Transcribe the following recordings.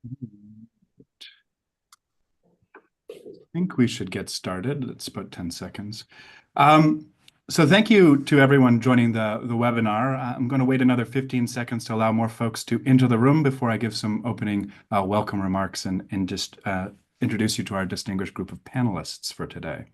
I think we should get started. It's about 10 seconds. So thank you to everyone joining the webinar. I'm going to wait another 15 seconds to allow more folks to enter the room before I give some opening welcome remarks and just introduce you to our distinguished group of panelists for today.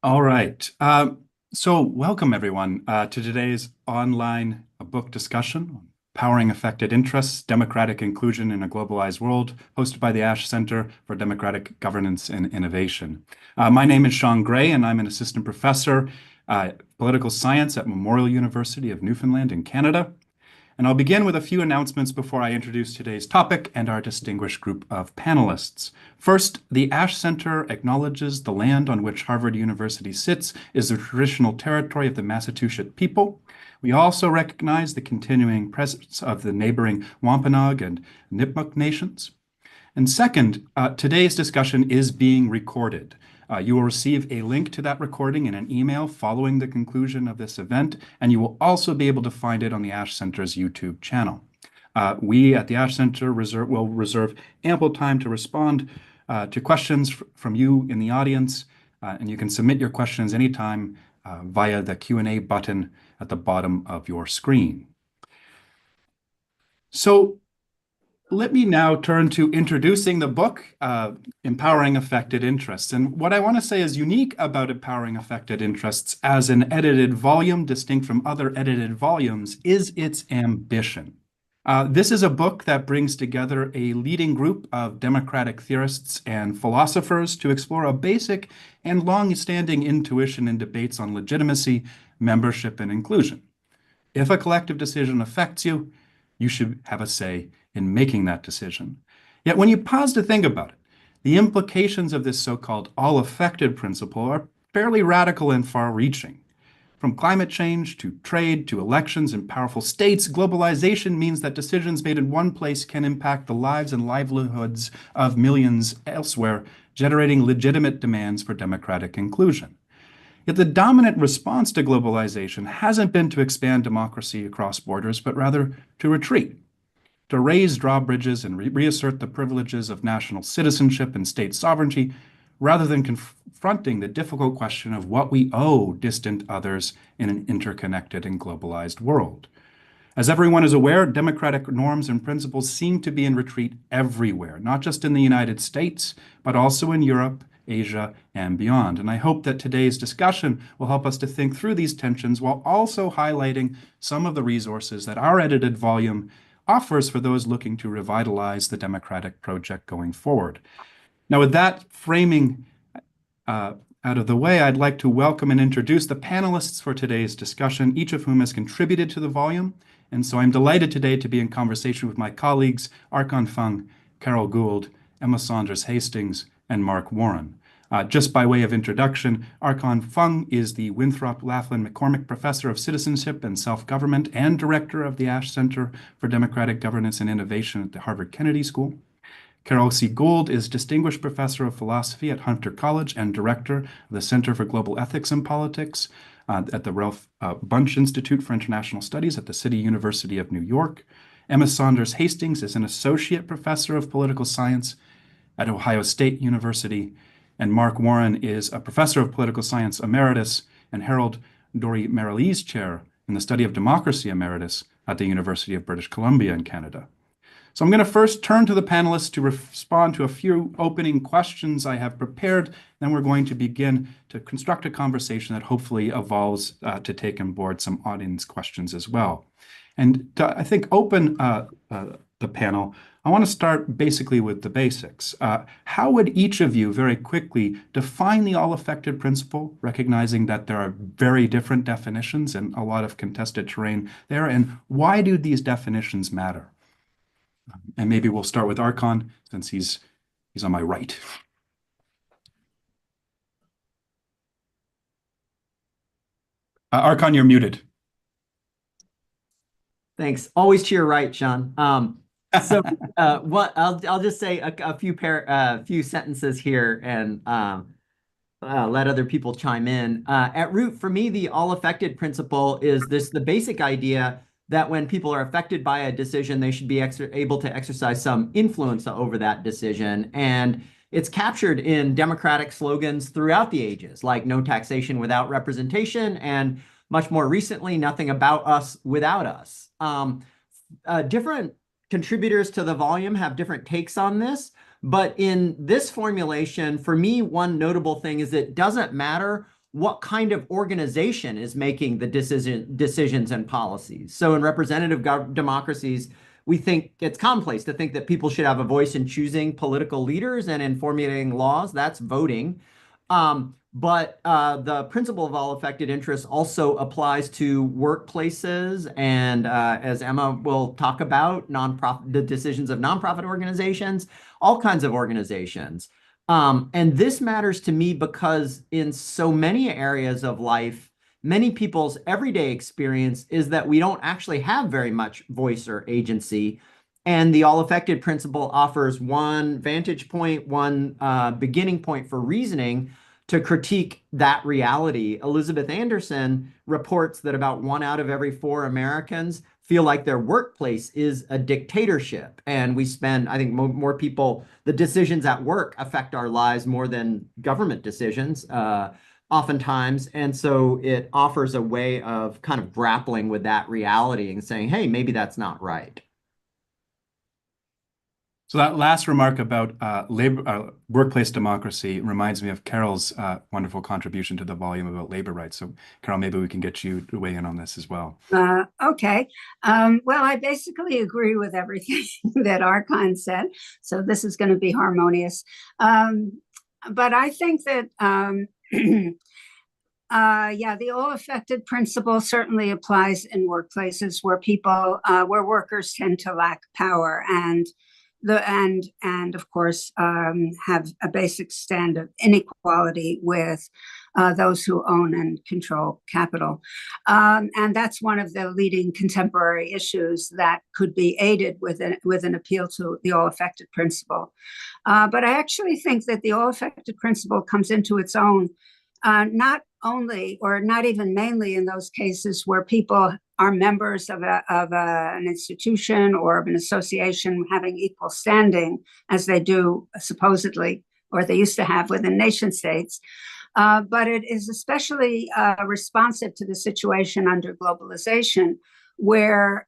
All right. So welcome everyone to today's online book discussion on Powering Affected Interests, Democratic Inclusion in a Globalized World, hosted by the Ash Center for Democratic Governance and Innovation. My name is Sean Gray, and I'm an assistant professor, political science at Memorial University of Newfoundland in Canada. And I'll begin with a few announcements before I introduce today's topic and our distinguished group of panelists. First, the Ash Center acknowledges the land on which Harvard University sits is the traditional territory of the Massachusetts people. We also recognize the continuing presence of the neighboring Wampanoag and Nipmuc nations. And second, today's discussion is being recorded. You will receive a link to that recording in an email following the conclusion of this event, and you will also be able to find it on the Ash Center's YouTube channel. We at the Ash Center will reserve ample time to respond to questions from you in the audience, and you can submit your questions anytime via the Q&A button at the bottom of your screen. So let me now turn to introducing the book, Empowering Affected Interests. And what I want to say is unique about Empowering Affected Interests as an edited volume, distinct from other edited volumes, is its ambition. This is a book that brings together a leading group of democratic theorists and philosophers to explore a basic and long-standing intuition in debates on legitimacy, membership, and inclusion. If a collective decision affects you, you should have a say in making that decision. Yet when you pause to think about it, the implications of this so-called all-affected principle are fairly radical and far-reaching. From climate change to trade to elections in powerful states, globalization means that decisions made in one place can impact the lives and livelihoods of millions elsewhere, generating legitimate demands for democratic inclusion. Yet the dominant response to globalization hasn't been to expand democracy across borders, but rather to retreat, to raise drawbridges and reassert the privileges of national citizenship and state sovereignty, rather than confronting the difficult question of what we owe distant others in an interconnected and globalized world. As everyone is aware, democratic norms and principles seem to be in retreat everywhere, not just in the United States, but also in Europe, Asia, and beyond. And I hope that today's discussion will help us to think through these tensions while also highlighting some of the resources that our edited volume offers for those looking to revitalize the democratic project going forward. Now, with that framing out of the way, I'd like to welcome and introduce the panelists for today's discussion, each of whom has contributed to the volume. And so I'm delighted today to be in conversation with my colleagues, Archon Fung, Carol Gould, Emma Saunders-Hastings, and Mark Warren. Just by way of introduction, Archon Fung is the Winthrop Laughlin McCormick Professor of Citizenship and Self-Government and Director of the Ash Center for Democratic Governance and Innovation at the Harvard Kennedy School. Carol C. Gould is Distinguished Professor of Philosophy at Hunter College and Director of the Center for Global Ethics and Politics at the Ralph Bunche Institute for International Studies at the City University of New York. Emma Saunders-Hastings is an Associate Professor of Political Science at Ohio State University, and Mark Warren is a Professor of Political Science Emeritus and Harold Dory Merrilees Chair in the Study of Democracy Emeritus at the University of British Columbia in Canada. So I'm going to first turn to the panelists to respond to a few opening questions I have prepared. Then we're going to begin to construct a conversation that hopefully evolves to take on board some audience questions as well. And to, I think, open the panel, I want to start basically with the basics. How would each of you very quickly define the all-affected principle, recognizing that there are very different definitions and a lot of contested terrain there, and why do these definitions matter? And maybe we'll start with Archon, since he's on my right. Archon, you're muted. Thanks. Always to your right, Sean. What I'll just say a few sentences here and let other people chime in. At root, for me, the all affected principle is the basic idea that when people are affected by a decision, they should be able to exercise some influence over that decision. And it's captured in democratic slogans throughout the ages, like no taxation without representation, and much more recently, nothing about us without us. Different contributors to the volume have different takes on this. But in this formulation, for me, one notable thing is it doesn't matter what kind of organization is making the decisions and policies. So in representative democracies, we think it's commonplace to think that people should have a voice in choosing political leaders and in formulating laws. That's voting. But the principle of all affected interests also applies to workplaces and, as Emma will talk about, the decisions of nonprofit organizations, all kinds of organizations. And this matters to me because in so many areas of life, many people's everyday experience is that we don't actually have very much voice or agency. And the all affected principle offers one vantage point, one beginning point for reasoning to critique that reality. Elizabeth Anderson reports that about 1 out of every 4 Americans feel like their workplace is a dictatorship. And we spend, I think, more people, the decisions at work affect our lives more than government decisions, oftentimes. And so it offers a way of kind of grappling with that reality and saying, hey, maybe that's not right. So that last remark about workplace democracy reminds me of Carol's wonderful contribution to the volume about labor rights. So Carol, maybe we can get you to weigh in on this as well. Okay. Well, I basically agree with everything that Archon said. So this is going to be harmonious. But I think that, yeah, the all affected principle certainly applies in workplaces where where workers tend to lack power and of course have a basic stand of inequality with those who own and control capital. And that's one of the leading contemporary issues that could be aided with an appeal to the all affected principle. But I actually think that the all affected principle comes into its own not only or not even mainly in those cases where people are members of an institution or of an association having equal standing as they do supposedly, or they used to have within nation states. But it is especially responsive to the situation under globalization, where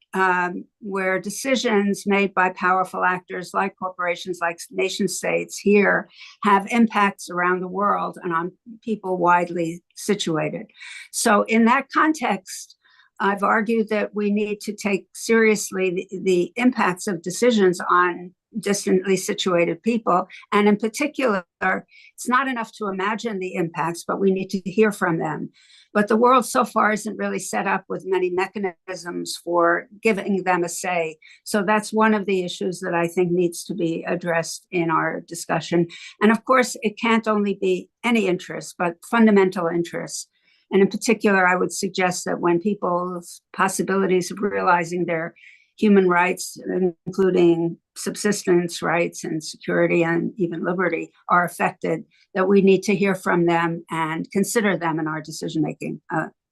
decisions made by powerful actors like corporations, like nation states here, have impacts around the world and on people widely situated. So in that context, I've argued that we need to take seriously the impacts of decisions on distantly situated people. And in particular, it's not enough to imagine the impacts, but we need to hear from them. But the world so far isn't really set up with many mechanisms for giving them a say. So that's one of the issues that I think needs to be addressed in our discussion. And of course, it can't only be any interest, but fundamental interests. And in particular, I would suggest that when people's possibilities of realizing their human rights, including subsistence rights and security and even liberty, are affected, that we need to hear from them and consider them in our decision making.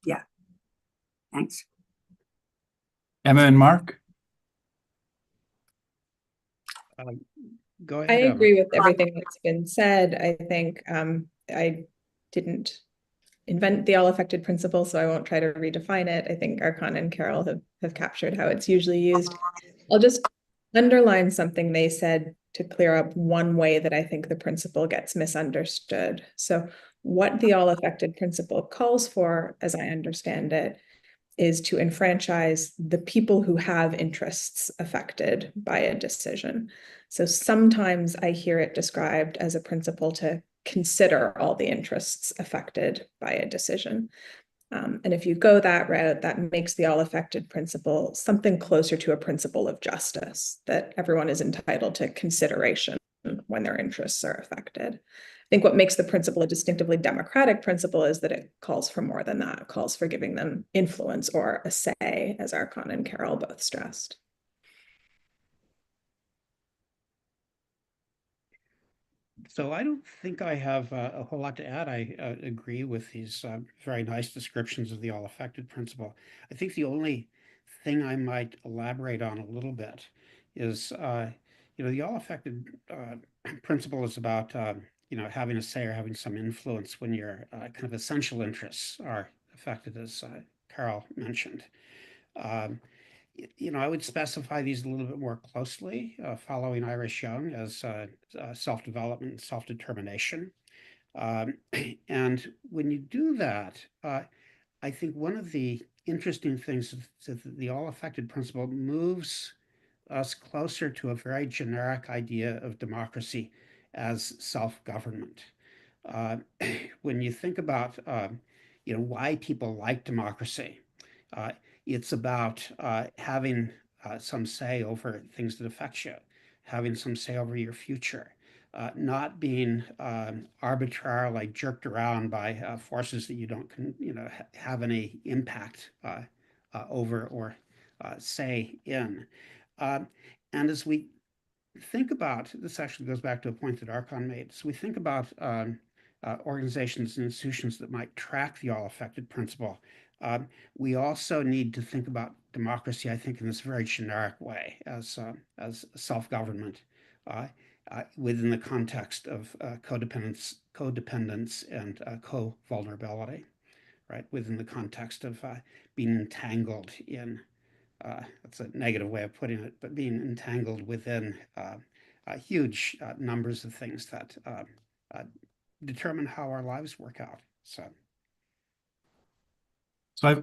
Yeah, thanks. Emma and Mark? Go ahead. I agree with everything that's been said. I think I didn't invent the all affected principle, so I won't try to redefine it. I think Archon and Carol have captured how it's usually used. I'll just underline something they said to clear up one way that I think the principle gets misunderstood. So what the all affected principle calls for, as I understand it, is to enfranchise the people who have interests affected by a decision. So sometimes I hear it described as a principle to consider all the interests affected by a decision. And if you go that route, that makes the all affected principle something closer to a principle of justice, that everyone is entitled to consideration when when their interests are affected. I think what makes the principle a distinctively democratic principle is that it calls for more than that. It calls for giving them influence or a say, as Archon and Carroll both stressed. So I don't think I have a whole lot to add. I agree with these very nice descriptions of the all-affected principle. I think the only thing I might elaborate on a little bit is, the all-affected principle is about, having a say or having some influence when your kind of essential interests are affected, as Carol mentioned. I would specify these a little bit more closely, following Irish Young as self-development and self-determination. And when you do that, I think one of the interesting things is that the all-affected principle moves us closer to a very generic idea of democracy as self-government. When you think about, why people like democracy, it's about having some say over things that affect you, having some say over your future, not being arbitrarily jerked around by forces that you don't, have any impact over or say in. And as we think about, this actually goes back to a point that Archon made, so we think about organizations and institutions that might track the all-affected principle. We also need to think about democracy, I think, in this very generic way as self-government within the context of codependence and co-vulnerability, right? Within the context of being entangled in, that's a negative way of putting it, but being entangled within huge numbers of things that determine how our lives work out. So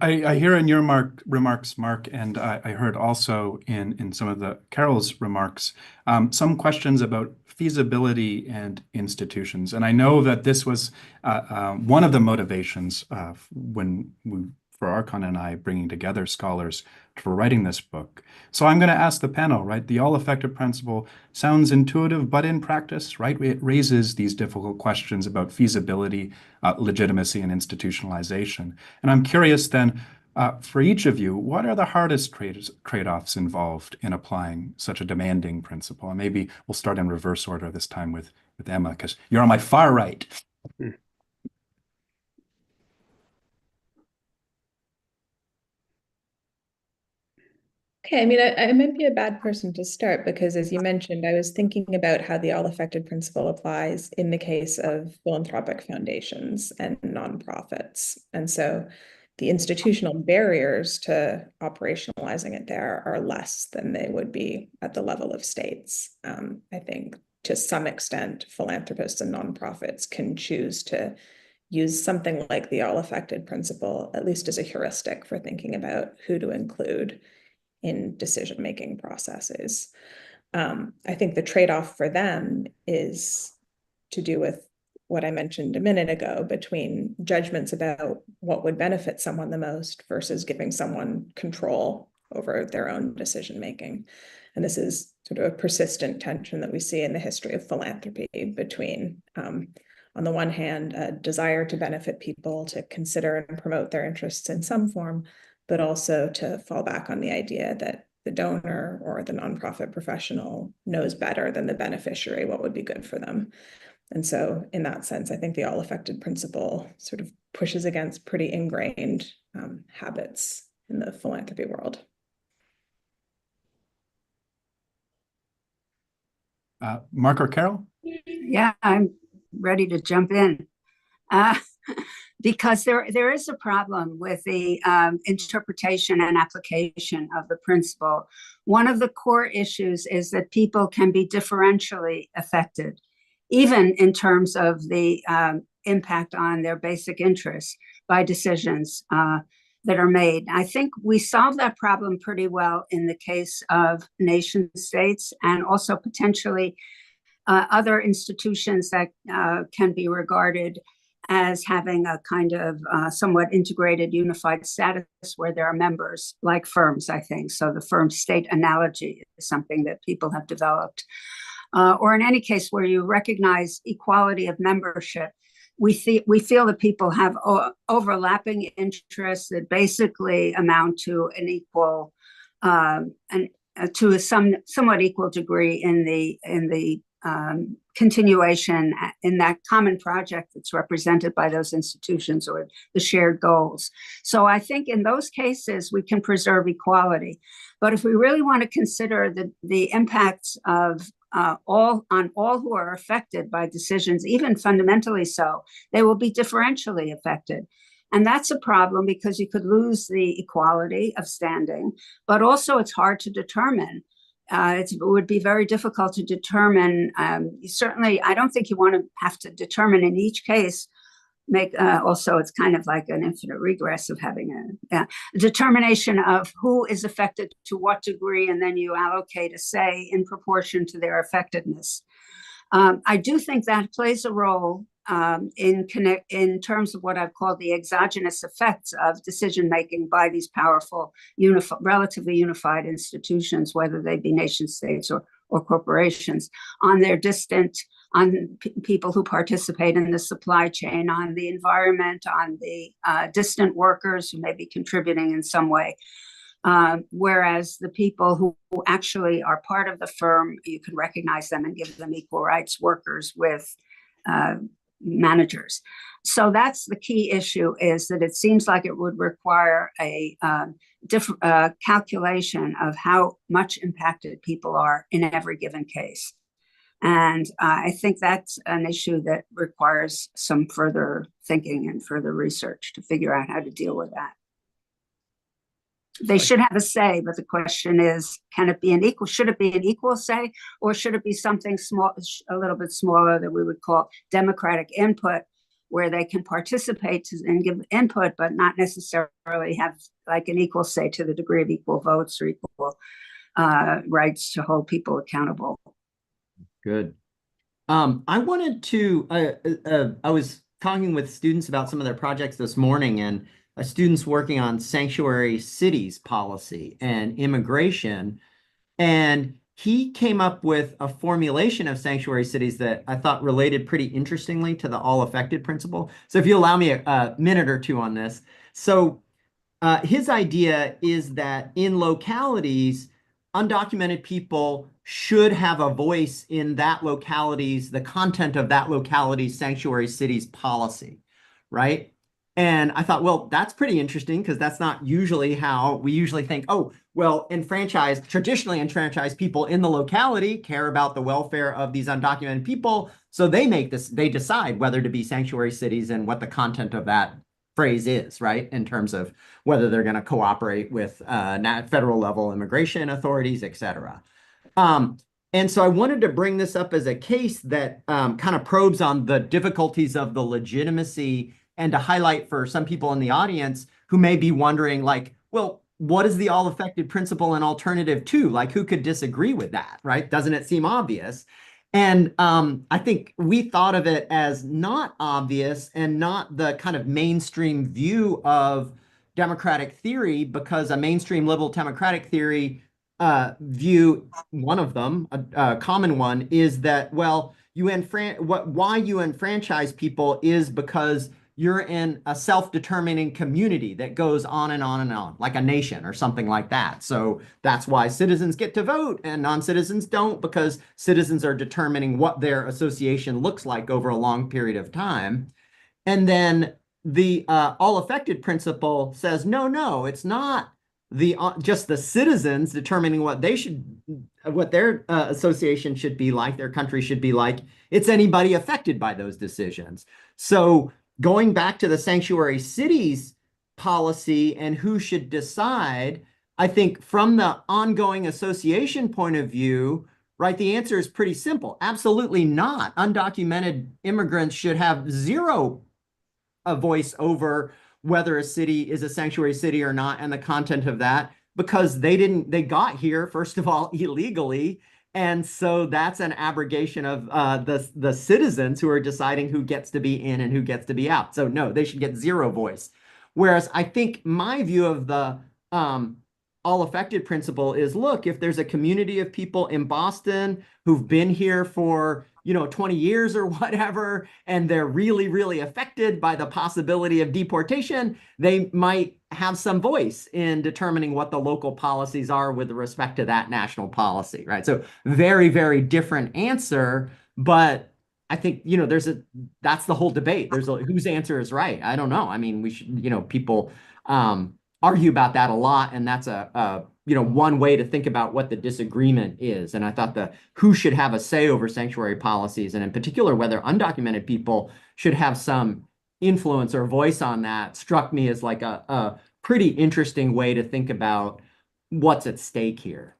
I hear in your remarks, Mark, and I heard also in some of the Carol's remarks, some questions about feasibility and institutions. And I know that this was one of the motivations for Archon and I bringing together scholars for writing this book. So I'm going to ask the panel, right? The all-affected principle sounds intuitive, but in practice, right, it raises these difficult questions about feasibility, legitimacy, and institutionalization. And I'm curious then, for each of you, what are the hardest trade-offs involved in applying such a demanding principle? And maybe we'll start in reverse order this time with Emma, because you're on my far right. Okay, I mean, I might be a bad person to start because, as you mentioned, I was thinking about how the all-affected principle applies in the case of philanthropic foundations and nonprofits. And so the institutional barriers to operationalizing it there are less than they would be at the level of states. I think to some extent, philanthropists and nonprofits can choose to use something like the all-affected principle, at least as a heuristic for thinking about who to include in decision-making processes. I think the trade-off for them is to do with what I mentioned a minute ago between judgments about what would benefit someone the most versus giving someone control over their own decision-making. And this is sort of a persistent tension that we see in the history of philanthropy between, on the one hand, a desire to benefit people, to consider and promote their interests in some form, but also to fall back on the idea that the donor or the nonprofit professional knows better than the beneficiary what would be good for them. And so in that sense, I think the all-affected principle sort of pushes against pretty ingrained habits in the philanthropy world. Mark or Carol? Yeah, I'm ready to jump in. Because there is a problem with the interpretation and application of the principle. One of the core issues is that people can be differentially affected, even in terms of the impact on their basic interests by decisions that are made. I think we solve that problem pretty well in the case of nation states and also potentially other institutions that can be regarded as having a kind of somewhat integrated, unified status where there are members like firms, I think. So the firm state analogy is something that people have developed. or in any case where you recognize equality of membership, we feel that people have overlapping interests that basically amount to an equal, to a somewhat equal degree in the continuation in that common project that's represented by those institutions or the shared goals. So I think in those cases we can preserve equality. But if we really want to consider the impacts of all who are affected by decisions, even fundamentally so, they will be differentially affected. And that's a problem because you could lose the equality of standing, but also it's hard to determine. It would be very difficult to determine. Certainly, I don't think you want to have to determine in each case, also it's kind of like an infinite regress of having a determination of who is affected to what degree, and then you allocate a say in proportion to their effectiveness. I do think that plays a role in terms of what I've called the exogenous effects of decision making by these powerful, relatively unified institutions, whether they be nation states or corporations, on their people who participate in the supply chain, on the environment, on the distant workers who may be contributing in some way. Whereas the people who actually are part of the firm, you can recognize them and give them equal rights, workers with managers. So that's the key issue, is that it seems like it would require a different calculation of how much impacted people are in every given case. And I think that's an issue that requires some further thinking and further research to figure out how to deal with that. They should have a say, but the question is, should it be an equal say, or should it be something small, a little bit smaller, that we would call democratic input, where they can participate and give input, but not necessarily have like an equal say to the degree of equal votes or equal rights to hold people accountable. Good. I wanted to, I was talking with students about some of their projects this morning, and a student's working on sanctuary cities policy and immigration. And he came up with a formulation of sanctuary cities that I thought related pretty interestingly to the all affected principle. So if you allow me a minute or two on this. So his idea is that in localities, undocumented people should have a voice in that locality's, the content of that locality's sanctuary cities policy, right? And I thought, well, that's pretty interesting, because that's not usually how we usually think. Oh, well, traditionally enfranchised people in the locality care about the welfare of these undocumented people. So they decide whether to be sanctuary cities and what the content of that phrase is, right? In terms of whether they're going to cooperate with federal level immigration authorities, et cetera. And so I wanted to bring this up as a case that kind of probes on the difficulties of the legitimacy, and to highlight for some people in the audience who may be wondering, like, well, what is the all affected principle an alternative to? Like, who could disagree with that, right? Doesn't it seem obvious? And I think we thought of it as not obvious and not the kind of mainstream view of democratic theory, because a mainstream liberal democratic theory view, one of them, a common one, is that, well, why you enfranchise people is because you're in a self-determining community that goes on and on and on, like a nation or something like that. So that's why citizens get to vote and non-citizens don't, because citizens are determining what their association looks like over a long period of time. And then the all affected principle says, no, it's not just the citizens determining what their association should be like, their country should be like. It's anybody affected by those decisions. So going back to the sanctuary cities policy and who should decide, I think from the ongoing association point of view, right, the answer is pretty simple. Absolutely not. Undocumented immigrants should have zero voice over whether a city is a sanctuary city or not and the content of that, because they got here, first of all, illegally. And so that's an abrogation of the citizens who are deciding who gets to be in and who gets to be out. So no, they should get zero voice. Whereas I think my view of the all affected principle is, look, if there's a community of people in Boston who've been here for, 20 years or whatever, and they're really, really affected by the possibility of deportation, they might have some voice in determining what the local policies are with respect to that national policy, right? So very, very different answer, but I think, that's the whole debate. Whose answer is right? I don't know. I mean, we should, people argue about that a lot, and that's one way to think about what the disagreement is. And I thought who should have a say over sanctuary policies, and in particular whether undocumented people should have some influence or voice on that, struck me as like a pretty interesting way to think about what's at stake here.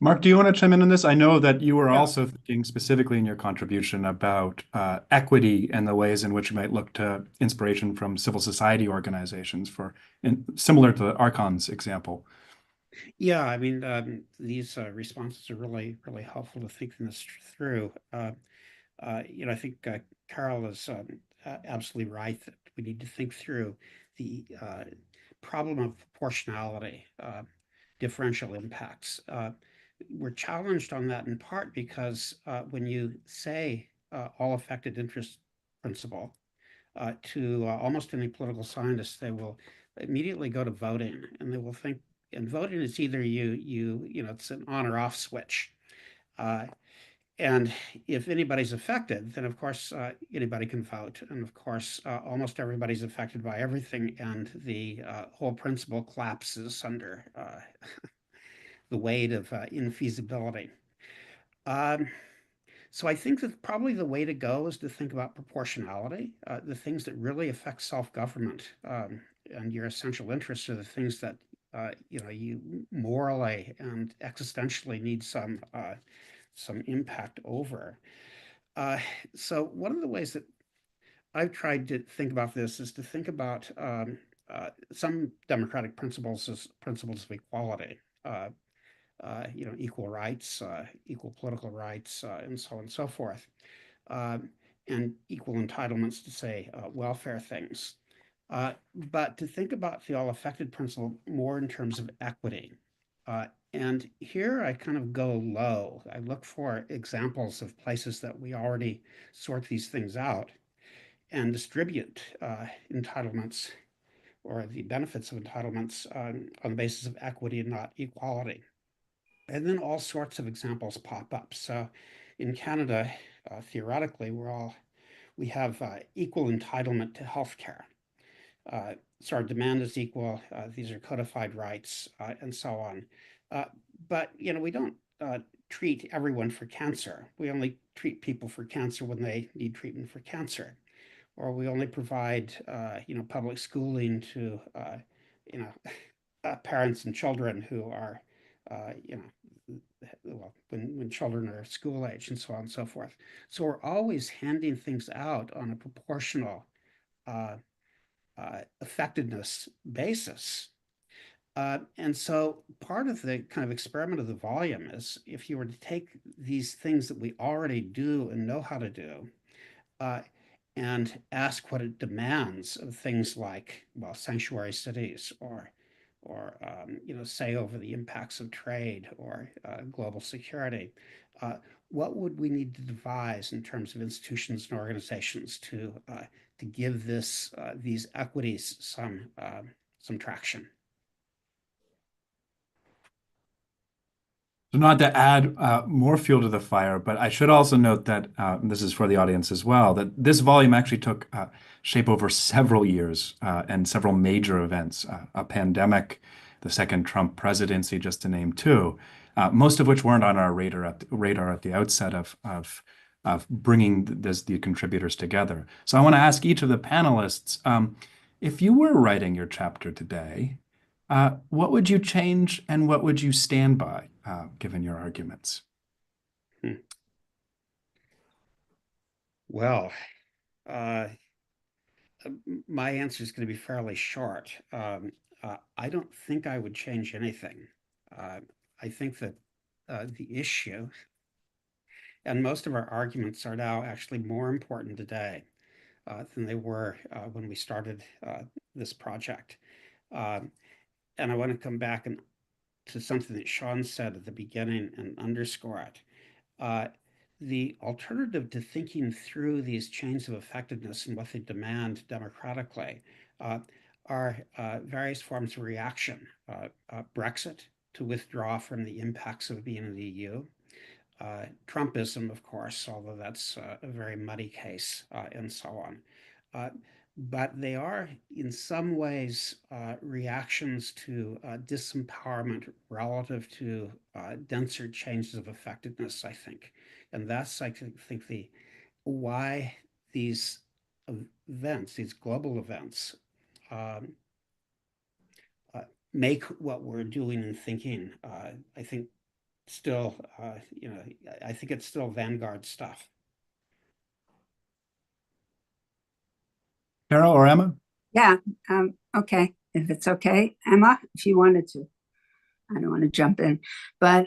Mark, do you want to chime in on this? I know that you were Yeah. also thinking specifically in your contribution about equity and the ways in which you might look to inspiration from civil society organizations similar to Archon's example. Yeah, I mean, these responses are really, really helpful to thinking this through. I think Carol is absolutely right that we need to think through the problem of proportionality, differential impacts. We're challenged on that in part because when you say all affected interest principle to almost any political scientist, they will immediately go to voting, and they will think, and voting is either it's an on or off switch. And if anybody's affected, then of course anybody can vote, and of course almost everybody's affected by everything, and the whole principle collapses under the weight of infeasibility. So I think that probably the way to go is to think about proportionality. The things that really affect self-government and your essential interests are the things that you morally and existentially need some impact over. So one of the ways that I've tried to think about this is to think about some democratic principles as principles of equality. Equal rights, equal political rights, and so on and so forth, and equal entitlements to, say, welfare things. But to think about the all-affected principle more in terms of equity. And here I kind of go low. I look for examples of places that we already sort these things out and distribute entitlements or the benefits of entitlements on the basis of equity and not equality. And then all sorts of examples pop up. So in Canada, theoretically, we have equal entitlement to healthcare. So our demand is equal. These are codified rights, and so on. But we don't treat everyone for cancer. We only treat people for cancer when they need treatment for cancer, or we only provide public schooling to parents and children who are when children are school age, and so on and so forth. So we're always handing things out on a proportional effectiveness basis. And so part of the kind of experiment of the volume is, if you were to take these things that we already do and know how to do, and ask what it demands of things like, well, sanctuary cities, or say over the impacts of trade or global security, what would we need to devise in terms of institutions and organizations to give these equities some traction? So not to add more fuel to the fire, but I should also note that, and this is for the audience as well, that this volume actually took shape over several years and several major events, a pandemic, the second Trump presidency, just to name two, most of which weren't on our radar at the outset of bringing the contributors together. So I want to ask each of the panelists, if you were writing your chapter today, what would you change and what would you stand by, given your arguments? Well, my answer is going to be fairly short. I don't think I would change anything. I think that the issue and most of our arguments are now actually more important today than they were when we started this project. and I want to come back to something that Sean said at the beginning and underscore it. The alternative to thinking through these chains of effectiveness and what they demand democratically are various forms of reaction. Brexit, to withdraw from the impacts of being in the EU. Trumpism, of course, although that's a very muddy case, and so on. But they are, in some ways, reactions to disempowerment relative to denser changes of effectiveness, I think. And that's, I think, why these events, these global events, make what we're doing and thinking, I think, still, I think it's still vanguard stuff. Carol or Emma? Yeah, okay, if it's okay, Emma, if you wanted to. I don't want to jump in, but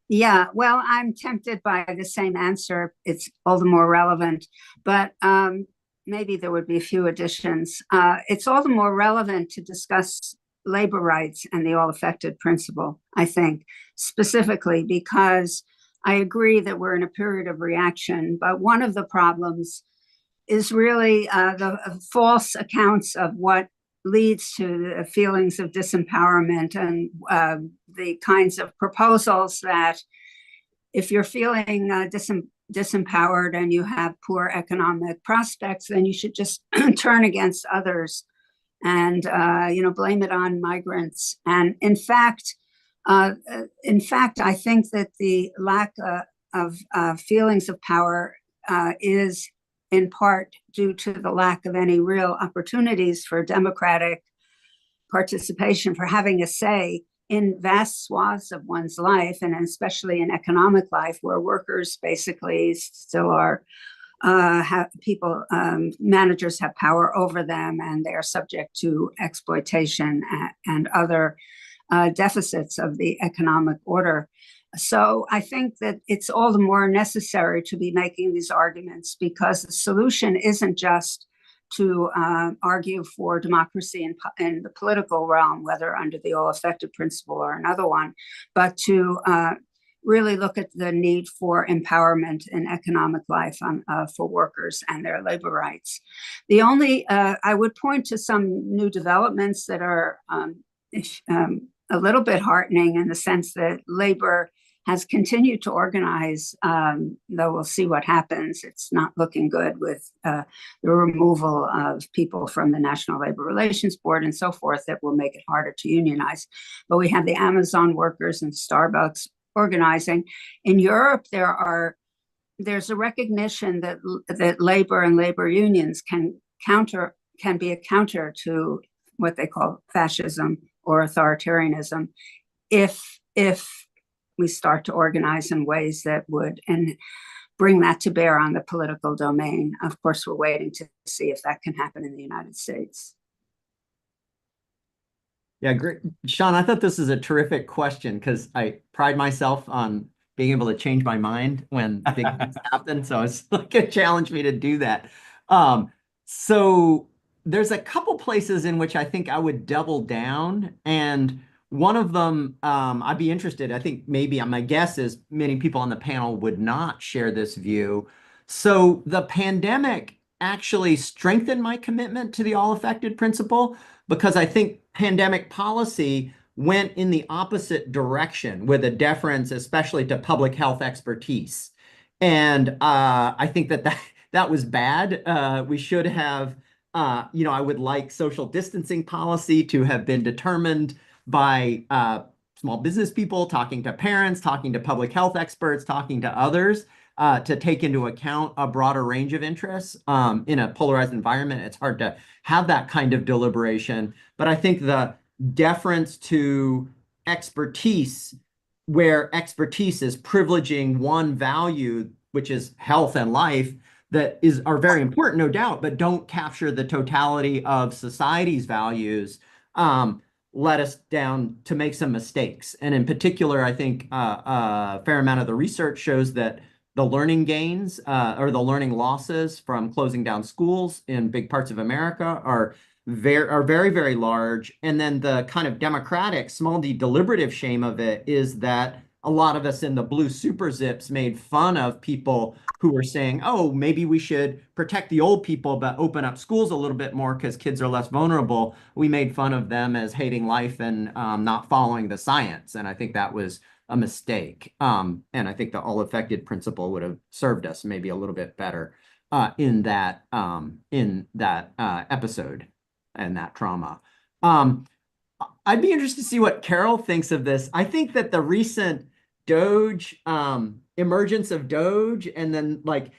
yeah, well, I'm tempted by the same answer. It's all the more relevant, but maybe there would be a few additions. It's all the more relevant to discuss labor rights and the all-affected principle, I think, specifically because I agree that we're in a period of reaction, but one of the problems is really the false accounts of what leads to the feelings of disempowerment and the kinds of proposals that if you're feeling disempowered and you have poor economic prospects, then you should just turn against others and blame it on migrants. And in fact, I think that the lack of feelings of power is in part due to the lack of any real opportunities for democratic participation, for having a say in vast swaths of one's life, and especially in economic life, where workers basically still are, managers have power over them, and they are subject to exploitation and other deficits of the economic order. So I think that it's all the more necessary to be making these arguments because the solution isn't just to argue for democracy in the political realm, whether under the all-affected principle or another one, but to really look at the need for empowerment in economic life for workers and their labor rights. I would point to some new developments that are a little bit heartening in the sense that labor has continued to organize, though we'll see what happens. It's not looking good with the removal of people from the National Labor Relations Board and so forth that will make it harder to unionize. But we have the Amazon workers and Starbucks organizing. In Europe, there's a recognition that labor and labor unions can be a counter to what they call fascism or authoritarianism if we start to organize in ways that would and bring that to bear on the political domain. Of course, we're waiting to see if that can happen in the United States. Yeah, great. Sean, I thought this is a terrific question because I pride myself on being able to change my mind when big things happen. So it's like a challenge me to do that. So there's a couple places in which I think I would double down, and one of them, I'd be interested. I think maybe my guess is many people on the panel would not share this view. So the pandemic actually strengthened my commitment to the all-affected principle because I think pandemic policy went in the opposite direction with a deference, especially to public health expertise. And I think that was bad. We should have, I would like social distancing policy to have been determined by small business people, talking to parents, talking to public health experts, talking to others to take into account a broader range of interests. In a polarized environment, it's hard to have that kind of deliberation. But I think the deference to expertise, where expertise is privileging one value, which is health and life, are very important, no doubt, but don't capture the totality of society's values, led us down to make some mistakes. And in particular, I think a fair amount of the research shows that the learning gains or the learning losses from closing down schools in big parts of America are are very, very large. And then the kind of democratic, small d deliberative shame of it is that a lot of us in the blue super zips made fun of people who were saying, oh, maybe we should protect the old people, but open up schools a little bit more because kids are less vulnerable. We made fun of them as hating life and not following the science. And I think that was a mistake. And I think the all affected principle would have served us maybe a little bit better in that episode and that trauma. I'd be interested to see what Carol thinks of this. I think that the recent Doge, emergence of Doge, and then like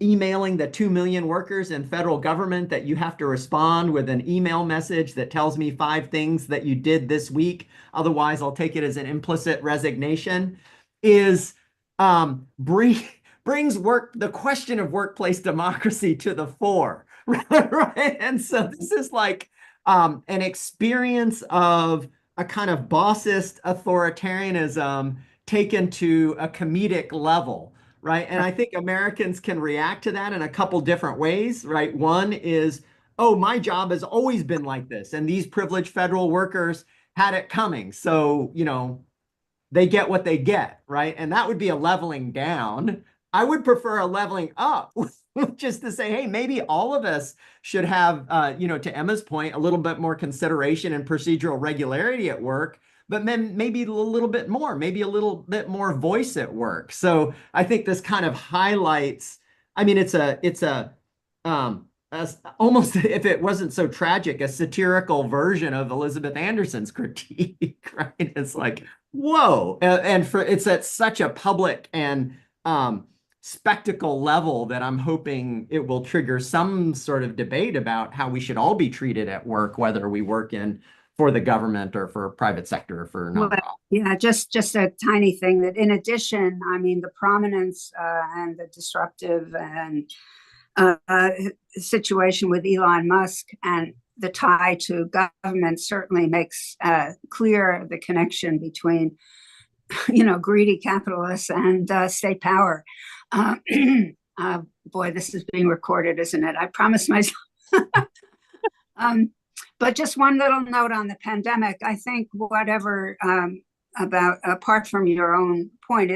emailing the 2 million workers in federal government that you have to respond with an email message that tells me 5 things that you did this week, otherwise I'll take it as an implicit resignation, is brings the question of workplace democracy to the fore, right? And so this is like an experience of a kind of bossist authoritarianism taken to a comedic level, right? And I think Americans can react to that in a couple different ways, right? One is, oh, my job has always been like this, and these privileged federal workers had it coming. So, you know, they get what they get, right? And that would be a leveling down. I would prefer a leveling up, just to say, hey, maybe all of us should have, you know, to Emma's point, a little bit more consideration and procedural regularity at work, but then maybe a little bit more voice at work. So I think this kind of highlights, I mean, it's almost, if it wasn't so tragic, a satirical version of Elizabeth Anderson's critique, right? It's like, whoa. And it's at such a public and spectacle level that I'm hoping it will trigger some sort of debate about how we should all be treated at work, whether we work for the government or for private sector or for nonprofit. Well, yeah, just a tiny thing that in addition, I mean, the prominence and the disruptive and situation with Elon Musk and the tie to government certainly makes clear the connection between, you know, greedy capitalists and state power. Boy, this is being recorded, isn't it? I promised myself. But just one little note on the pandemic. I think whatever apart from your own point,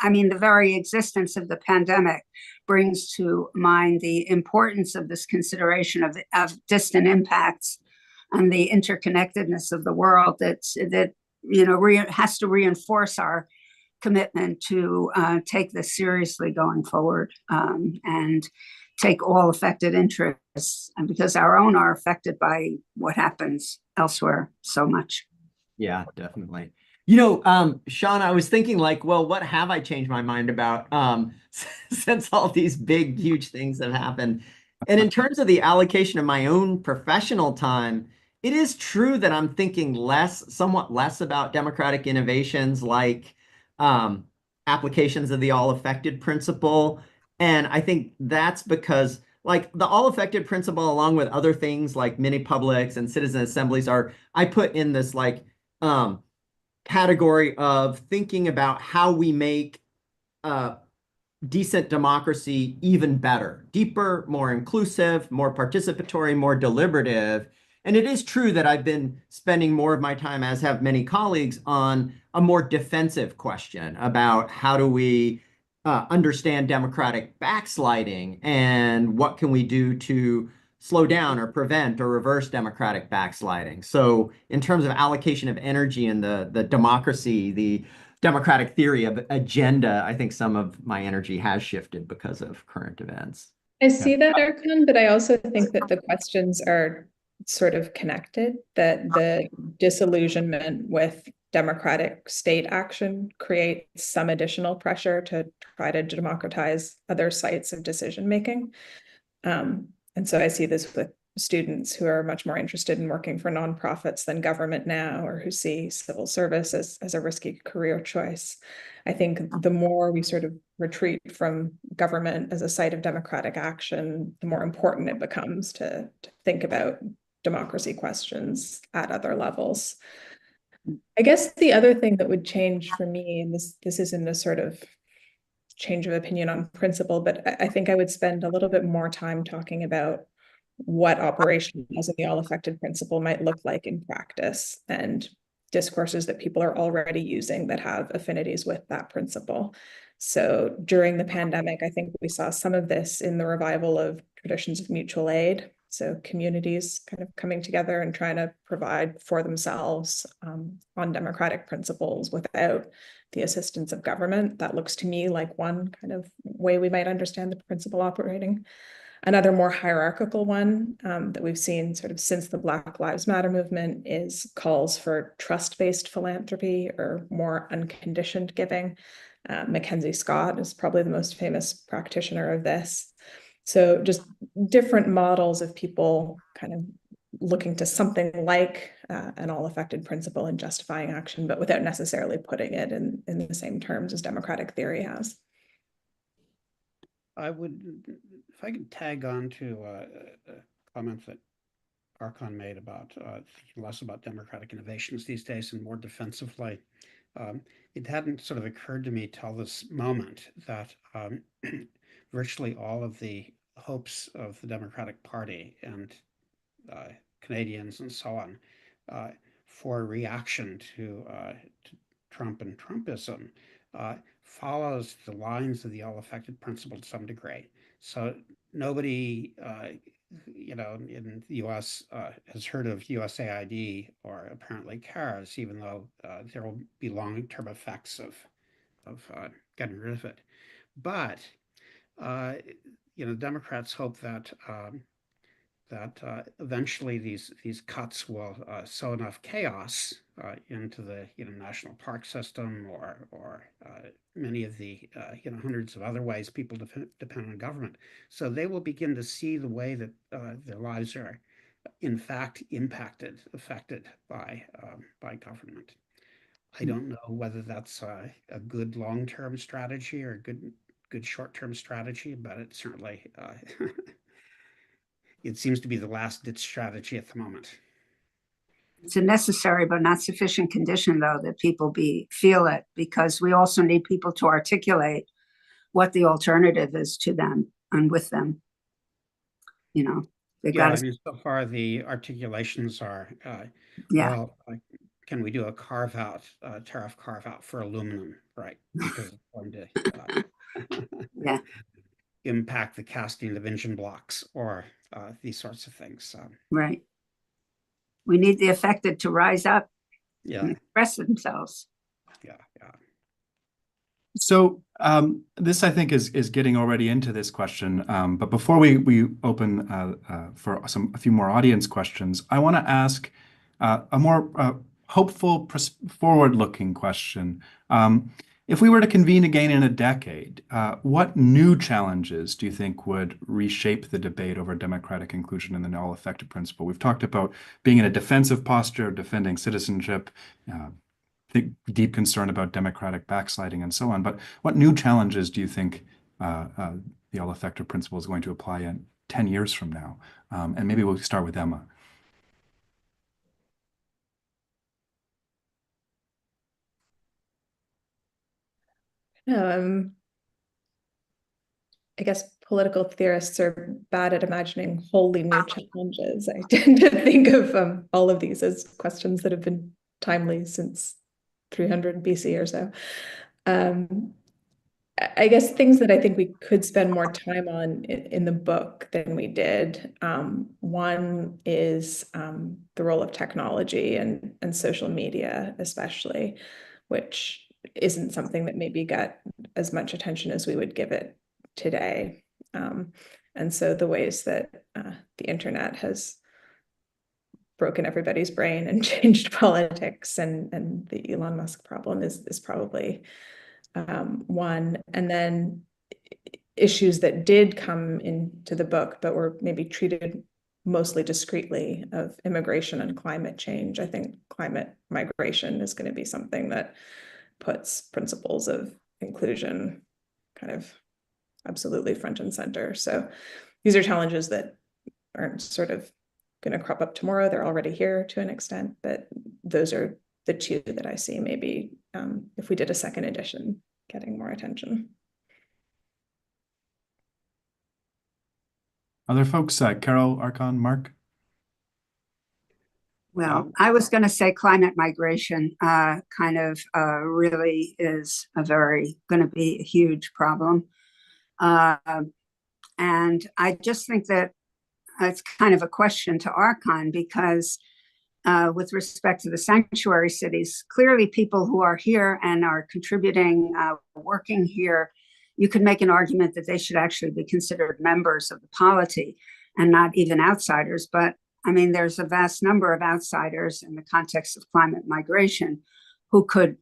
I mean, the very existence of the pandemic brings to mind the importance of this consideration of distant impacts and the interconnectedness of the world that you know has to reinforce our commitment to take this seriously going forward and take all affected interests, and because our own are affected by what happens elsewhere so much. Yeah, definitely. You know, Sean, I was thinking like, well, what have I changed my mind about since all these big, huge things have happened? And in terms of the allocation of my own professional time, it is true that I'm thinking somewhat less about democratic innovations like applications of the all affected principle. And I think that's because like the all affected principle, along with other things like mini publics and citizen assemblies I put in this like category of thinking about how we make decent democracy even better, deeper, more inclusive, more participatory, more deliberative. And it is true that I've been spending more of my time, as have many colleagues, on a more defensive question about how do we understand democratic backsliding and what can we do to slow down or prevent or reverse democratic backsliding. So in terms of allocation of energy and the democracy, the democratic theory of agenda, I think some of my energy has shifted because of current events. I see that, Archon, but I also think that the questions are sort of connected, that the disillusionment with democratic state action creates some additional pressure to try to democratize other sites of decision making. And so I see this with students who are much more interested in working for nonprofits than government now, or who see civil service as a risky career choice. I think the more we sort of retreat from government as a site of democratic action, the more important it becomes to think about democracy questions at other levels. I guess the other thing that would change for me, and this isn't a sort of change of opinion on principle, but I think I would spend a little bit more time talking about what operation as in the all affected principle might look like in practice, and discourses that people are already using that have affinities with that principle. So during the pandemic, I think we saw some of this in the revival of traditions of mutual aid. So communities kind of coming together and trying to provide for themselves on democratic principles without the assistance of government. That looks to me like one kind of way we might understand the principle operating. Another more hierarchical one that we've seen sort of since the Black Lives Matter movement is calls for trust-based philanthropy or more unconditioned giving. Mackenzie Scott is probably the most famous practitioner of this. So just different models of people kind of looking to something like an all affected principle and justifying action, but without necessarily putting it in the same terms as democratic theory has. I would, if I could tag on to a comment that Archon made about thinking less about democratic innovations these days and more defensively. It hadn't sort of occurred to me till this moment that virtually all of the hopes of the Democratic Party and Canadians and so on for reaction to Trump and Trumpism follows the lines of the all affected principle to some degree. So nobody, in the U.S. Has heard of USAID or apparently cares, even though there will be long-term effects of getting rid of it. But Democrats hope that eventually these cuts will sow enough chaos into the national park system or many of the hundreds of other ways people depend on government. So they will begin to see the way that their lives are in fact affected by government. I don't know whether that's a good long-term strategy or a good short-term strategy, but it certainly it seems to be the last ditch strategy at the moment. It's a necessary but not sufficient condition, though, that people feel it, because we also need people to articulate what the alternative is to them and with them. They got to. So far the articulations are, well, can we do a tariff carve out for aluminum, right? Because it's going to impact the casting of engine blocks or these sorts of things. Right. We need the affected to rise up and express themselves. Yeah. So this, I think, is getting already into this question. But before we open for a few more audience questions, I want to ask a more hopeful, forward-looking question. If we were to convene again in a decade, what new challenges do you think would reshape the debate over democratic inclusion in the all affected principle? We've talked about being in a defensive posture, defending citizenship, deep concern about democratic backsliding and so on. But what new challenges do you think the all affected principle is going to apply in 10 years from now? And maybe we'll start with Emma. I guess political theorists are bad at imagining wholly new challenges. I tend to think of all of these as questions that have been timely since 300 BC or so. I guess things that I think we could spend more time on in the book than we did. One is the role of technology and social media, especially, which isn't something that maybe got as much attention as we would give it today. And so the ways that the internet has broken everybody's brain and changed politics, and the Elon Musk problem is probably one. And then issues that did come into the book but were maybe treated mostly discreetly, of immigration and climate change. I think climate migration is going to be something that puts principles of inclusion kind of absolutely front and center. So these are challenges that aren't sort of going to crop up tomorrow. They're already here to an extent, but those are the two that I see maybe if we did a second edition, getting more attention. Other folks, Carol, Archon, Mark? Well, I was going to say climate migration kind of really is going to be a huge problem. And I just think that it's kind of a question to Archon because with respect to the sanctuary cities, clearly people who are here and are contributing, working here, you could make an argument that they should actually be considered members of the polity and not even outsiders. But I mean, there's a vast number of outsiders in the context of climate migration who could,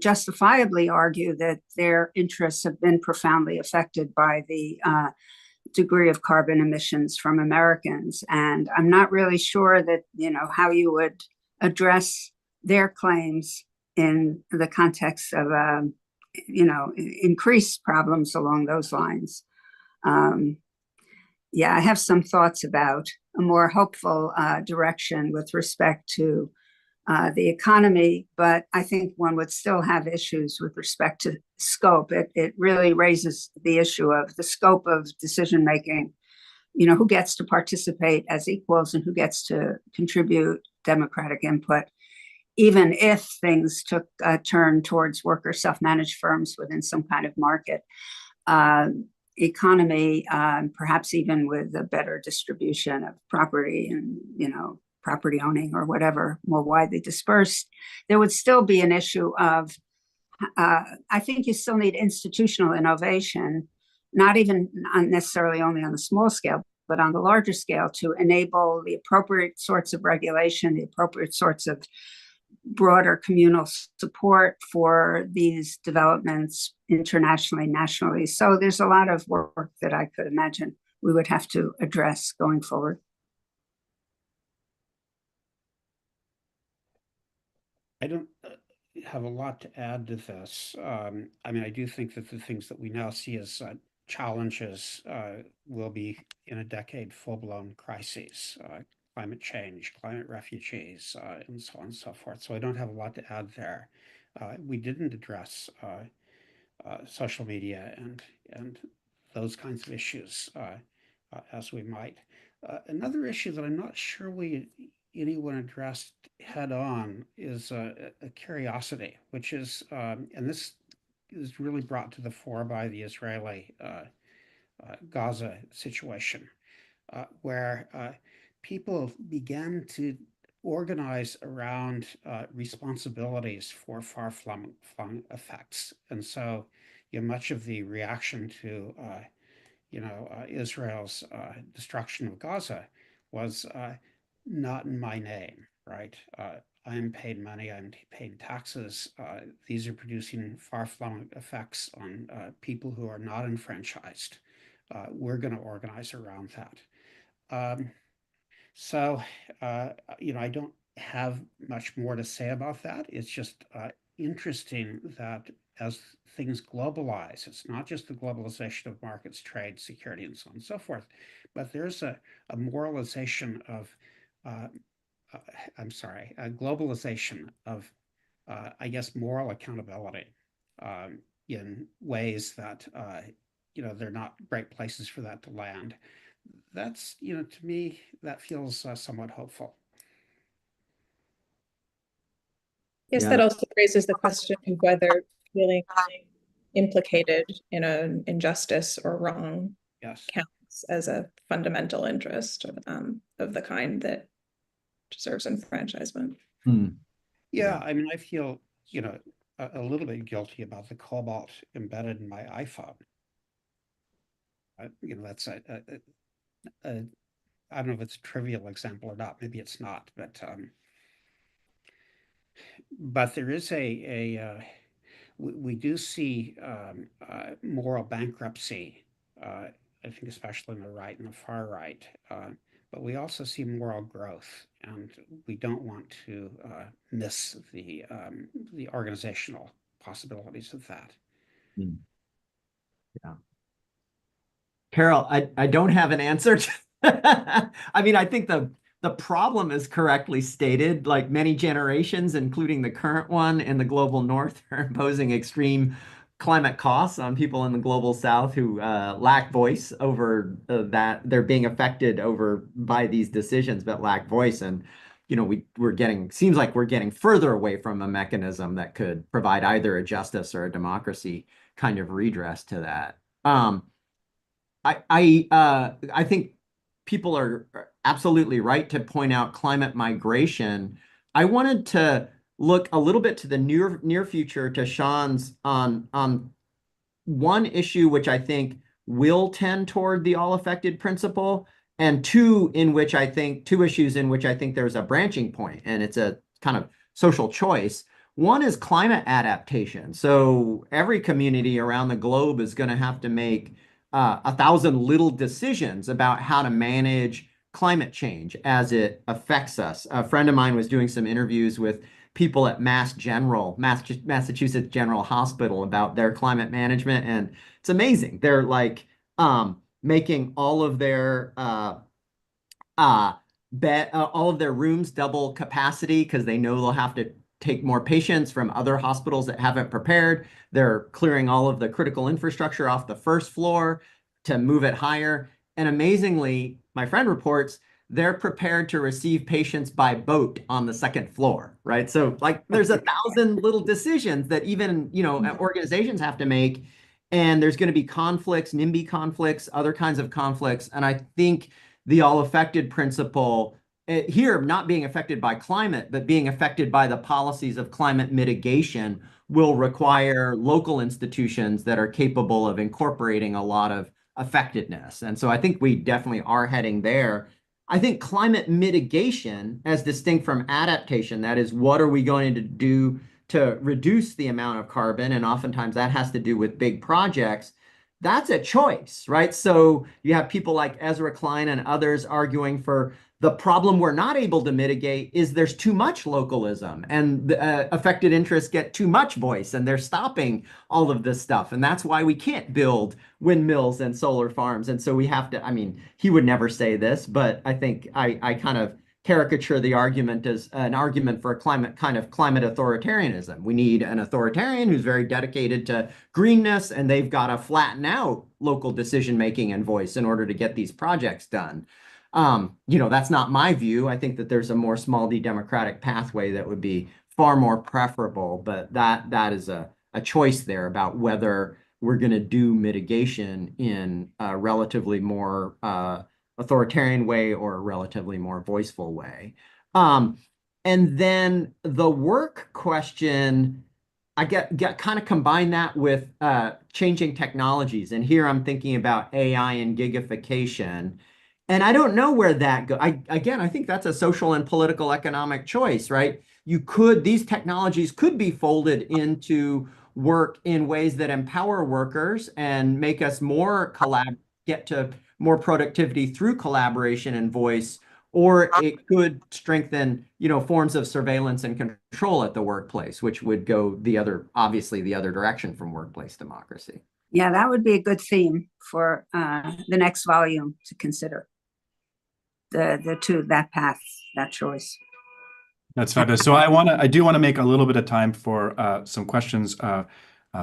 justifiably argue that their interests have been profoundly affected by the degree of carbon emissions from Americans. And I'm not really sure that, how you would address their claims in the context of, increased problems along those lines. I have some thoughts about a more hopeful direction with respect to the economy, but I think one would still have issues with respect to scope. It really raises the issue of the scope of decision making, who gets to participate as equals and who gets to contribute democratic input, even if things took a turn towards worker self-managed firms within some kind of market economy, perhaps even with a better distribution of property and, property owning or whatever, more widely dispersed, there would still be an issue of, I think you still need institutional innovation, not even necessarily only on the small scale, but on the larger scale to enable the appropriate sorts of regulation, the appropriate sorts of broader communal support for these developments internationally, nationally. So there's a lot of work that I could imagine we would have to address going forward. I don't have a lot to add to this. I mean, I do think that the things that we now see as challenges will be in a decade full-blown crises, climate change, climate refugees, and so on and so forth. So I don't have a lot to add there. We didn't address social media and those kinds of issues as we might. Another issue that I'm not sure anyone addressed head on is a curiosity, which is, and this is really brought to the fore by the Israeli Gaza situation, where people began to organize around responsibilities for far-flung effects. And so, much of the reaction to, Israel's destruction of Gaza was not in my name, right? I'm paid money, I'm paying taxes. These are producing far-flung effects on people who are not enfranchised. We're going to organize around that. So, I don't have much more to say about that. It's just interesting that as things globalize, it's not just the globalization of markets, trade, security, and so on and so forth, but there's a moralization of, a globalization of, I guess, moral accountability in ways that, they're not great places for that to land. That's, to me, that feels somewhat hopeful. Yes, Yeah. that also raises the question of whether feeling implicated in an injustice or wrong Yes. counts as a fundamental interest of the kind that deserves enfranchisement. Yeah, I mean, I feel, a little bit guilty about the cobalt embedded in my iPhone. That's I don't know if it's a trivial example or not. Maybe it's not, but there is we do see moral bankruptcy. I think especially in the right and the far right, but we also see moral growth, and we don't want to miss the organizational possibilities of that. Yeah. Carol, I don't have an answer. I mean, I think the problem is correctly stated. Like many generations, including the current one in the global north, are imposing extreme climate costs on people in the global south who lack voice over that they're being affected over by these decisions, but lack voice. And we're getting, seems like we're getting further away from a mechanism that could provide either a justice or a democracy kind of redress to that. I think people are absolutely right to point out climate migration. I wanted to look a little bit to the near future, to Sean's on one issue which I think will tend toward the all affected principle, and two issues in which I think there's a branching point, and it's a kind of social choice. One is climate adaptation. So every community around the globe is going to have to make 1,000 little decisions about how to manage climate change as it affects us. A friend of mine was doing some interviews with people at Massachusetts General Hospital about their climate management, and it's amazing. They're like making all of their all of their rooms double capacity because they know they'll have to take more patients from other hospitals that haven't prepared. They're clearing all of the critical infrastructure off the first floor to move it higher. And amazingly, my friend reports they're prepared to receive patients by boat on the second floor, right? So like there's 1,000 little decisions that even, organizations have to make. And there's going to be conflicts, NIMBY conflicts, other kinds of conflicts. And I think the all affected principle here, not being affected by climate, but being affected by the policies of climate mitigation, will require local institutions that are capable of incorporating a lot of effectiveness. And so I think we definitely are heading there. I think climate mitigation, as distinct from adaptation, that is, what are we going to do to reduce the amount of carbon? And oftentimes that has to do with big projects. That's a choice, right? So you have people like Ezra Klein and others arguing for the problem we're not able to mitigate is there's too much localism, and the affected interests get too much voice, and they're stopping all of this stuff. And that's why we can't build windmills and solar farms. And so we have to, I mean, he would never say this, but I think I kind of caricature the argument as an argument for a climate authoritarianism. We need an authoritarian who's very dedicated to greenness, and they've got to flatten out local decision making and voice in order to get these projects done. That's not my view. I think that there's a more small d democratic pathway that would be far more preferable, but that is a choice there about whether we're going to do mitigation in a relatively more authoritarian way or a relatively more voiceful way. And then the work question, I get kind of combine that with changing technologies. And here I'm thinking about AI and gigification. And I don't know where that goes. I think that's a social and political economic choice, right? These technologies could be folded into work in ways that empower workers and make us get to more productivity through collaboration and voice, or it could strengthen, forms of surveillance and control at the workplace, which would go obviously the other direction from workplace democracy. Yeah, that would be a good theme for the next volume to consider. That path, that choice. That's fabulous. So I do want to make a little bit of time for some questions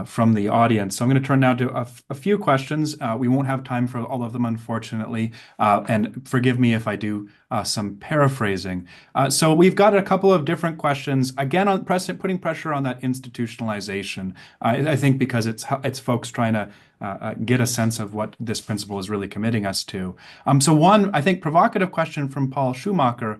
from the audience. So I'm going to turn now to a few questions. We won't have time for all of them, unfortunately, and forgive me if I do some paraphrasing. So we've got a couple of different questions, again, on putting pressure on that institutionalization. I think because it's folks trying to get a sense of what this principle is really committing us to. So one, I think, provocative question from Paul Schumacher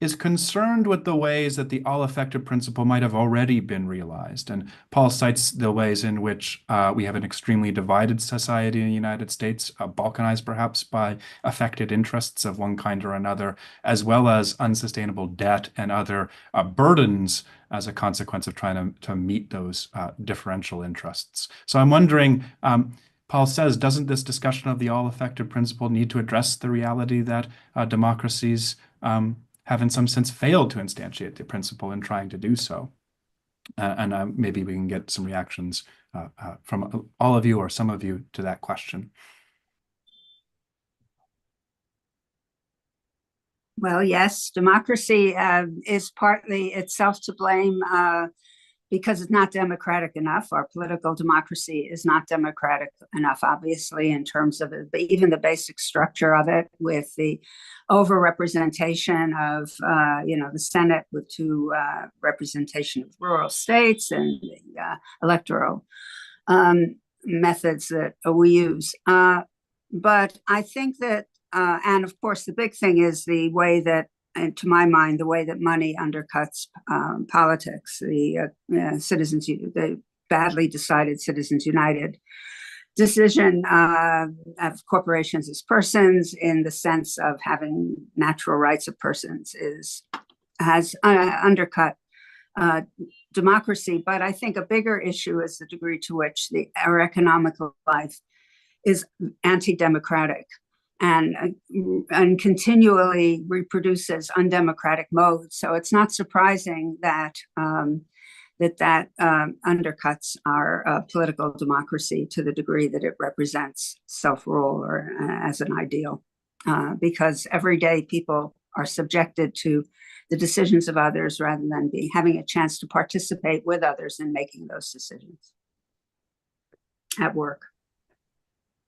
is concerned with the ways that the all-affected principle might have already been realized. And Paul cites the ways in which we have an extremely divided society in the United States, balkanized perhaps by affected interests of one kind or another, as well as unsustainable debt and other burdens as a consequence of trying to meet those differential interests. So I'm wondering, Paul says, doesn't this discussion of the all-affected principle need to address the reality that democracies have in some sense failed to instantiate the principle in trying to do so? And maybe we can get some reactions from all of you or some of you to that question. Well, yes, democracy is partly itself to blame because it's not democratic enough. Our political democracy is not democratic enough, obviously, in terms of it, but even the basic structure of it, with the overrepresentation of, the Senate with two representation of rural states and the electoral methods that we use. But I think that, and of course, the big thing is the way that, and to my mind, the way that money undercuts politics. The badly decided Citizens United decision of corporations as persons, in the sense of having natural rights of persons, has undercut democracy. But I think a bigger issue is the degree to which our economic life is anti-democratic and continually reproduces undemocratic modes. So it's not surprising that that undercuts our political democracy to the degree that it represents self-rule or as an ideal, because every day people are subjected to the decisions of others rather than having a chance to participate with others in making those decisions at work.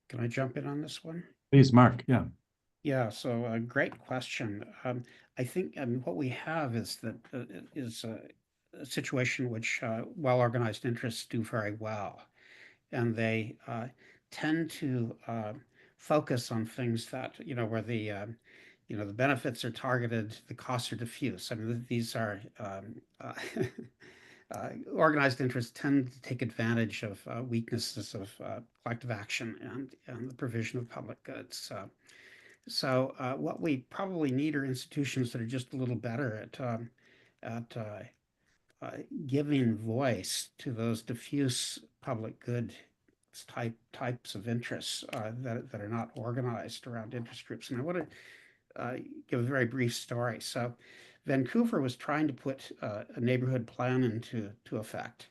Can I jump in on this one? Please, Mark. Yeah. Yeah, so a great question. I think what we have is that a situation which well-organized interests do very well, and they tend to focus on things that where the the benefits are targeted, the costs are diffuse. I mean, these are organized interests tend to take advantage of weaknesses of collective action and the provision of public goods. So what we probably need are institutions that are just a little better at giving voice to those diffuse public good types of interests that are not organized around interest groups. And I want to give a very brief story. So Vancouver was trying to put a neighborhood plan into effect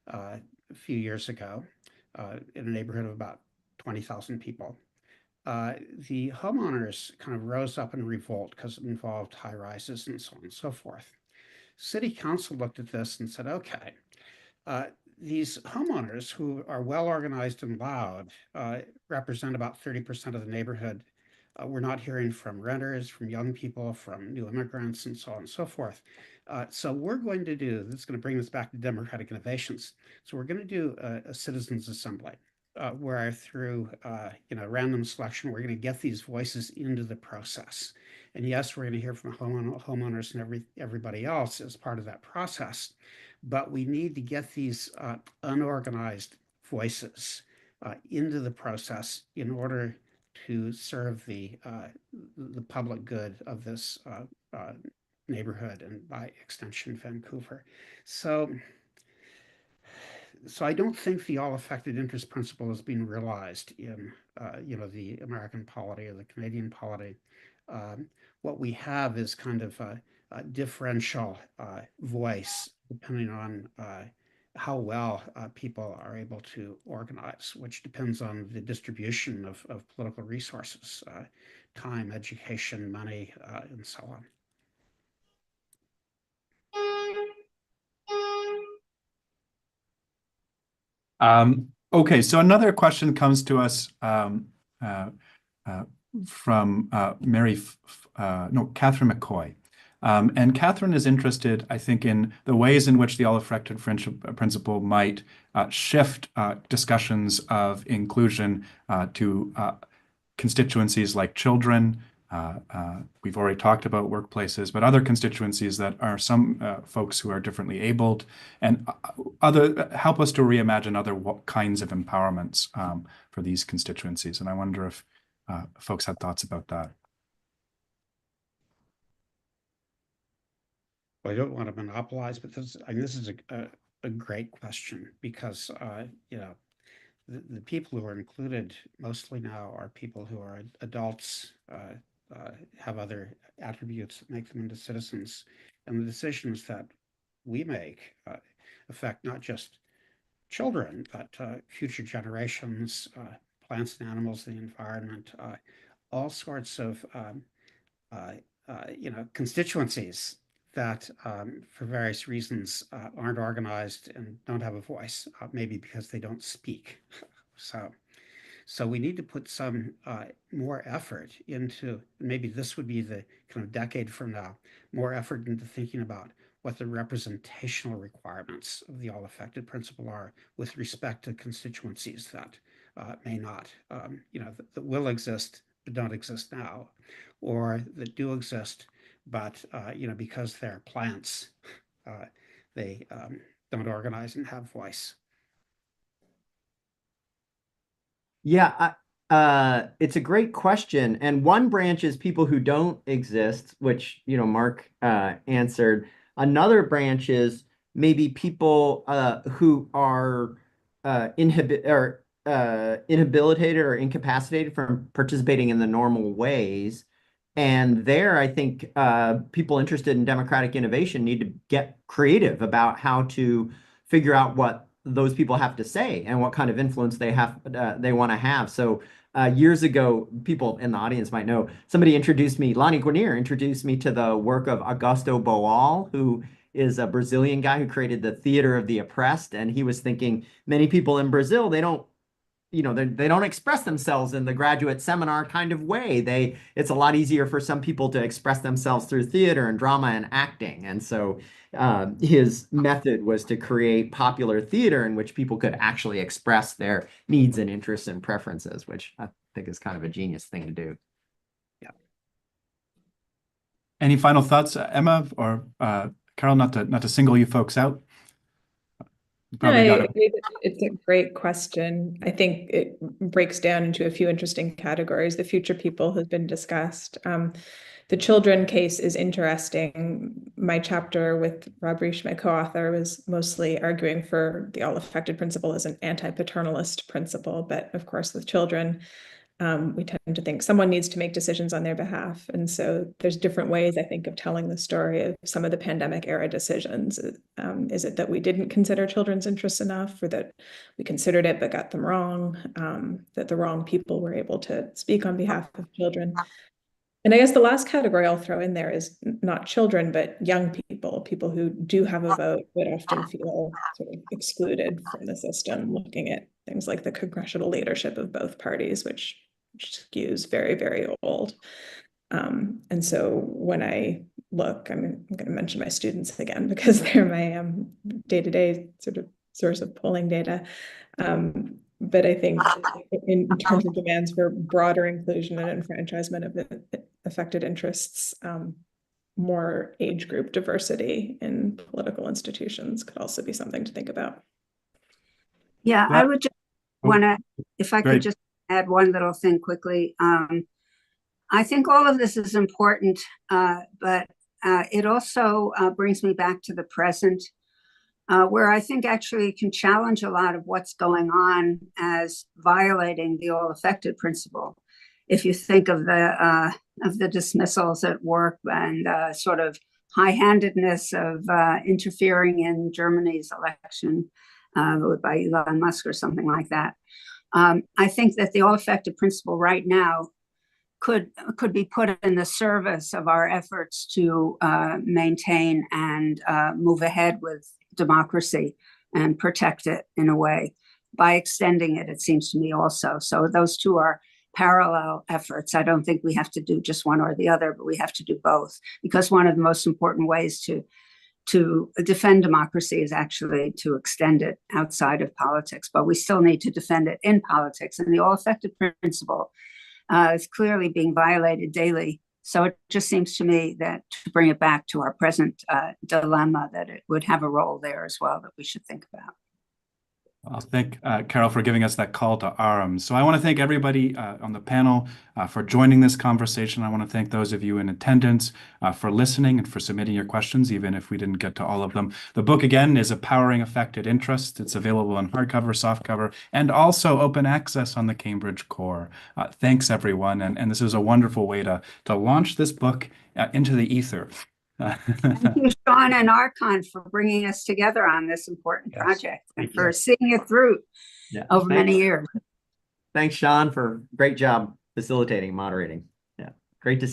a few years ago in a neighborhood of about 20,000 people. The homeowners kind of rose up in revolt because it involved high rises and so on and so forth. City council looked at this and said, okay, these homeowners who are well organized and loud represent about 30% of the neighborhood. We're not hearing from renters, from young people, from new immigrants, and so on and so forth. So we're going to do, this is going to bring us back to democratic innovations. So we're going to do a citizens assembly. Where through random selection, we're going to get these voices into the process. And yes, we're going to hear from homeowners and everybody else as part of that process. But we need to get these unorganized voices into the process in order to serve the public good of this neighborhood and by extension Vancouver. So I don't think the all-affected interest principle is being realized in, the American polity or the Canadian polity. What we have is kind of a differential voice depending on how well people are able to organize, which depends on the distribution of political resources, time, education, money, and so on. Okay, so another question comes to us from Catherine McCoy. And Catherine is interested, I think, in the ways in which the all-affected principle might shift discussions of inclusion to constituencies like children. We've already talked about workplaces, but other constituencies that are some folks who are differently abled, and help us to reimagine other kinds of empowerments for these constituencies. And I wonder if folks had thoughts about that. Well, I don't want to monopolize, but this is a great question because the people who are included mostly now are people who are adults, have other attributes that make them into citizens, and the decisions that we make affect not just children, but future generations, plants and animals, the environment, all sorts of constituencies that for various reasons aren't organized and don't have a voice, maybe because they don't speak. So we need to put some more effort into, maybe this would be the kind of decade from now, more effort into thinking about what the representational requirements of the all-affected principle are with respect to constituencies that may not, that will exist but don't exist now, or that do exist, but because they're plants, they don't organize and have voice. Yeah, it's a great question. And one branch is people who don't exist, which, Mark answered. Another branch is maybe people who are inhibitated or incapacitated from participating in the normal ways. And there, I think people interested in democratic innovation need to get creative about how to figure out what those people have to say and what kind of influence they want to have. So years ago, people in the audience might know, Lonnie Guarnier introduced me to the work of Augusto Boal, who is a Brazilian guy who created the theater of the oppressed. And he was thinking many people in Brazil, they don't express themselves in the graduate seminar kind of way. It's a lot easier for some people to express themselves through theater and drama and acting. And so his method was to create popular theater in which people could actually express their needs and interests and preferences, which I think is kind of a genius thing to do. Yeah. Any final thoughts, Emma or Carol? Not to single you folks out. It's a great question. I think it breaks down into a few interesting categories. The future people has been discussed. The children case is interesting. My chapter with Rob Reich, my co-author, was mostly arguing for the all-affected principle as an anti-paternalist principle. But of course, with children, we tend to think someone needs to make decisions on their behalf. And so there's different ways, I think, of telling the story of some of the pandemic era decisions. Is it that we didn't consider children's interests enough, or that we considered it but got them wrong, that the wrong people were able to speak on behalf of children? And I guess the last category I'll throw in there is not children, but young people who do have a vote, but often feel sort of excluded from the system, looking at things like the congressional leadership of both parties, which skews very, very old. And so when I look, I'm going to mention my students again, because they're my day-to-day sort of source of polling data. But I think in terms of demands for broader inclusion and enfranchisement of the affected interests, more age group diversity in political institutions could also be something to think about. Yeah, I would just want to, if I could just add one little thing quickly. I think all of this is important, but it also brings me back to the present, where I think actually it can challenge a lot of what's going on as violating the all-affected principle. If you think of the dismissals at work and sort of high-handedness of interfering in Germany's election by Elon Musk or something like that, I think that the all-affected principle right now could be put in the service of our efforts to maintain and move ahead with democracy and protect it in a way by extending it, it seems to me also. So those two are parallel efforts. I don't think we have to do just one or the other, but we have to do both, because one of the most important ways to defend democracy is actually to extend it outside of politics, but we still need to defend it in politics. And the all-affected principle is clearly being violated daily. So it just seems to me that to bring it back to our present dilemma, that it would have a role there as well that we should think about. I'll thank Carol for giving us that call to arms. So I want to thank everybody on the panel for joining this conversation. I want to thank those of you in attendance for listening and for submitting your questions, even if we didn't get to all of them. The book, again, is Empowering Affected Interests. It's available in hardcover, softcover, and also open access on the Cambridge Core. Thanks, everyone. And this is a wonderful way to launch this book into the ether. Thank you, Sean and Archon, for bringing us together on this important project and for seeing it through over many years. Thanks, Sean, for great job facilitating, moderating. Yeah, great to see.